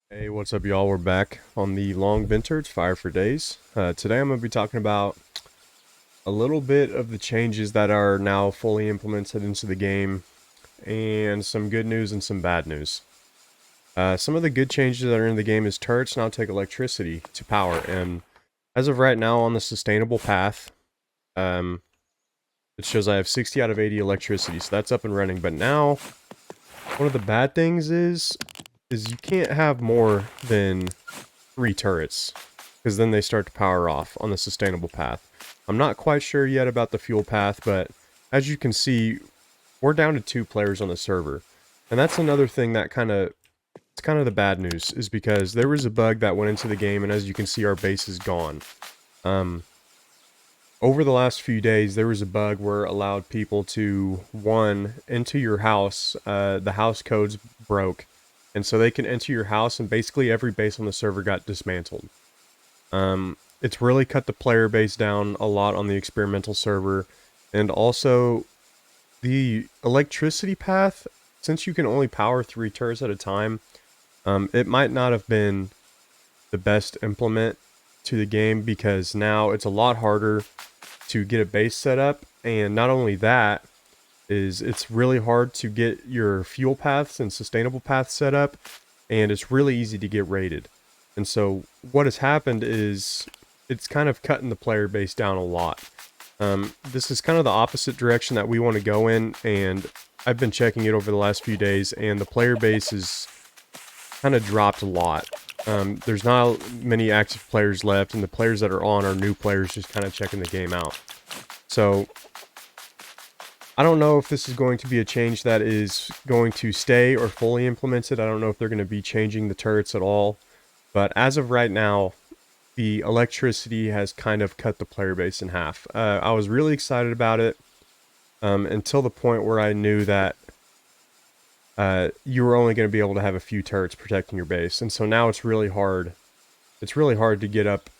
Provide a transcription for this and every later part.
Hey, what's up, y'all? We're back on the Longvinter. It's Fire for Days. Today I'm going to be talking about a little bit of the changes that are now fully implemented into the game, and some good news and some bad news. Some of the good changes that are in the game is turrets now take electricity to power, and as of right now on the sustainable path, um, it shows I have 60 out of 80 electricity, so that's up and running. But now, one of the bad things is you can't have more than 3 turrets, because then they start to power off on the sustainable path. I'm not quite sure yet about the fuel path, but as you can see, we're down to 2 players on the server. And that's another thing that it's kind of the bad news, is because there was a bug that went into the game, and as you can see, our base is gone. Over the last few days, there was a bug where it allowed people to, enter your house. The house codes broke, and so they can enter your house, and basically every base on the server got dismantled. It's really cut the player base down a lot on the experimental server, and also the electricity path, since you can only power 3 turrets at a time, it might not have been the best implement to the game, because now it's a lot harder to get a base set up, and not only that, it's really hard to get your fuel paths and sustainable paths set up, and it's really easy to get raided. And so what has happened is it's kind of cutting the player base down a lot. This is kind of the opposite direction that we want to go in, and I've been checking it over the last few days, and the player base is kind of dropped a lot. There's not many active players left, and the players that are on are new players just kind of checking the game out. So I don't know if this is going to be a change that is going to stay or fully implemented. I don't know if they're going to be changing the turrets at all. But as of right now, the electricity has kind of cut the player base in half. I was really excited about it until the point where I knew that you were only going to be able to have a few turrets protecting your base. And so now it's really hard. It's really hard to get up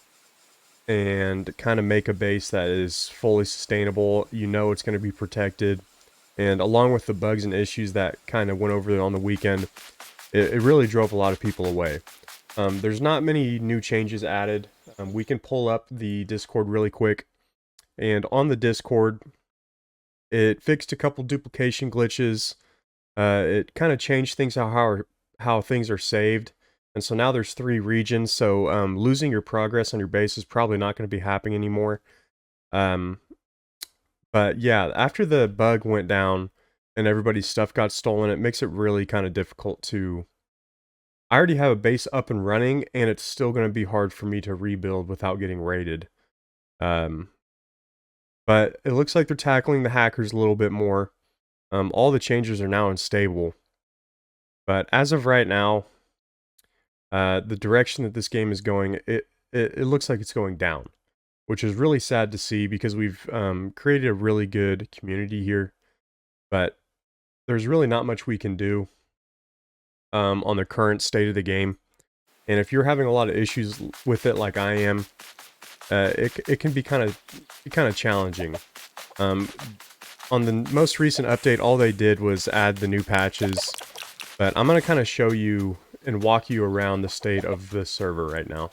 and kind of make a base that is fully sustainable. You know it's going to be protected. And along with the bugs and issues that kind of went over on the weekend, it really drove a lot of people away. There's not many new changes added. We can pull up the Discord really quick. And on the Discord, it fixed a couple duplication glitches. It kind of changed things how things are saved. And so now there's 3 regions, so losing your progress on your base is probably not going to be happening anymore. But yeah, after the bug went down and everybody's stuff got stolen, it makes it really kind of difficult to... I already have a base up and running, and it's still going to be hard for me to rebuild without getting raided. But it looks like they're tackling the hackers a little bit more. All the changes are now unstable. But as of right now, the direction that this game is going, it looks like it's going down, which is really sad to see, because we've created a really good community here, but there's really not much we can do on the current state of the game. And if you're having a lot of issues with it like I am, it can be kind of challenging. On the most recent update, all they did was add the new patches, but I'm going to kind of show you and walk you around the state of the server right now.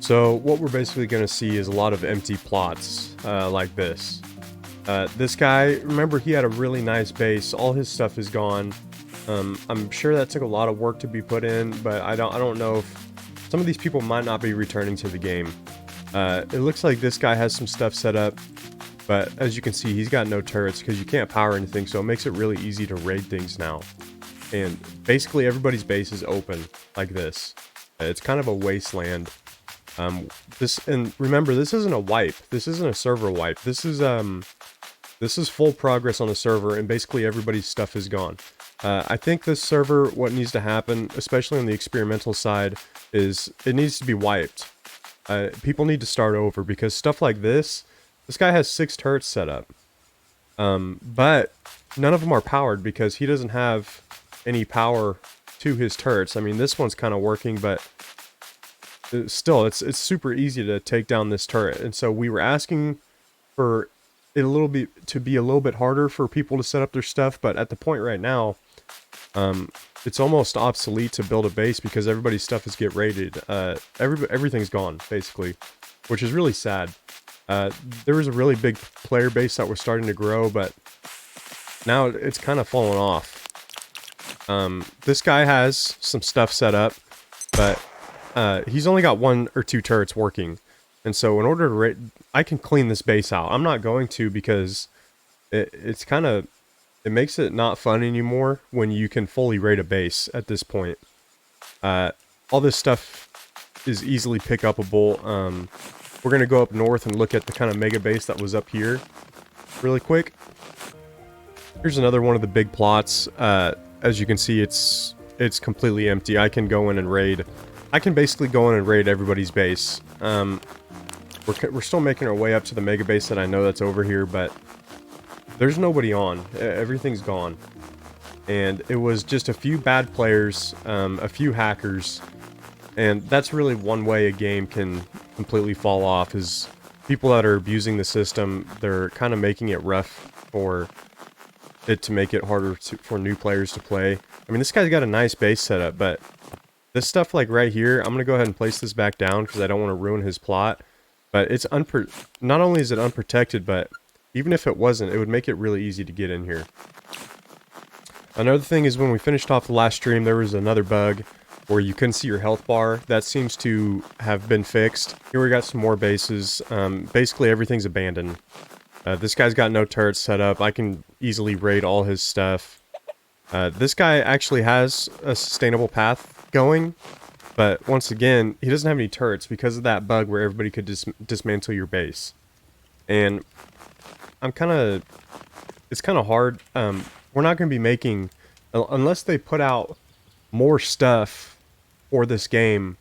So what we're basically going to see is a lot of empty plots like this. This guy, remember, he had a really nice base. All his stuff is gone. I'm sure that took a lot of work to be put in, but I don't know if some of these people might not be returning to the game. It looks like this guy has some stuff set up, but as you can see, he's got no turrets because you can't power anything, so it makes it really easy to raid things now. And basically everybody's base is open like this. It's kind of a wasteland. And remember, this isn't a wipe. This isn't a server wipe. This is full progress on the server, and basically everybody's stuff is gone. I think this server, what needs to happen, especially on the experimental side, is it needs to be wiped. People need to start over, because stuff like this guy has 6 turrets set up. But none of them are powered because he doesn't have any power to his turrets. I mean, this one's kind of working, but still, it's super easy to take down this turret. And so we were asking for it to be a little bit harder for people to set up their stuff, but at the point right now, it's almost obsolete to build a base because everybody's stuff is get raided. Everything's gone, basically, which is really sad. There was a really big player base that was starting to grow, but now it's kind of fallen off. This guy has some stuff set up, but he's only got 1 or 2 turrets working. And so in order to raid, I can clean this base out. I'm not going to because it's kind of... It makes it not fun anymore when you can fully raid a base at this point. All this stuff is easily pick upable. We're going to go up north and look at the kind of mega base that was up here really quick. Here's another one of the big plots. As you can see, it's completely empty. I can go in and raid. I can basically go in and raid everybody's base. We're still making our way up to the mega base that I know that's over here, but there's nobody on. Everything's gone. And it was just a few bad players, a few hackers, and that's really one way a game can completely fall off, is people that are abusing the system. They're kind of making it rough for it to make it harder for new players to play. I mean, this guy's got a nice base setup, but this stuff like right here, I'm going to go ahead and place this back down because I don't want to ruin his plot. But it's not only is it unprotected, but even if it wasn't, it would make it really easy to get in here. Another thing is when we finished off the last stream, there was another bug where you couldn't see your health bar. That seems to have been fixed. Here we got some more bases. Basically everything's abandoned. This guy's got no turrets set up. I can easily raid all his stuff. This guy actually has a sustainable path going, but once again, he doesn't have any turrets because of that bug where everybody could dismantle your base. And it's kind of hard. We're not going to be making, unless they put out more stuff for this game,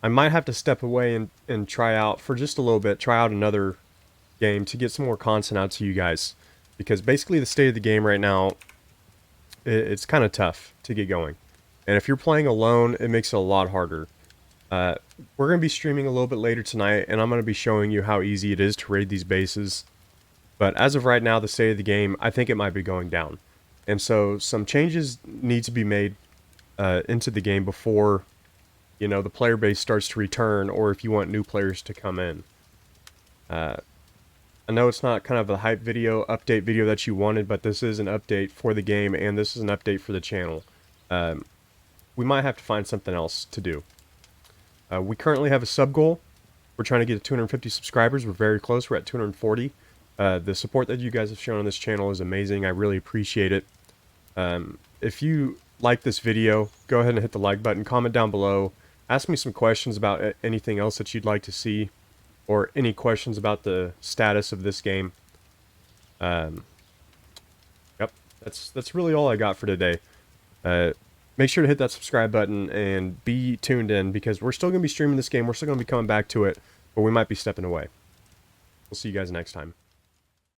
I might have to step away and try out for just a little bit, try out another game to get some more content out to you guys. Because basically the state of the game right now, it's kind of tough to get going. And if you're playing alone, it makes it a lot harder. We're going to be streaming a little bit later tonight, and I'm going to be showing you how easy it is to raid these bases. But as of right now, the state of the game, I think it might be going down. And so some changes need to be made into the game before, you know, the player base starts to return, or if you want new players to come in. I know it's not kind of a hype video, update video that you wanted, but this is an update for the game, and this is an update for the channel. We might have to find something else to do. We currently have a sub goal. We're trying to get to 250 subscribers. We're very close. We're at 240. The support that you guys have shown on this channel is amazing. I really appreciate it. If you like this video, go ahead and hit the like button. Comment down below. Ask me some questions about anything else that you'd like to see, or any questions about the status of this game. Yep, that's really all I got for today. Make sure to hit that subscribe button and be tuned in, because we're still going to be streaming this game. We're still going to be coming back to it, but we might be stepping away. We'll see you guys next time.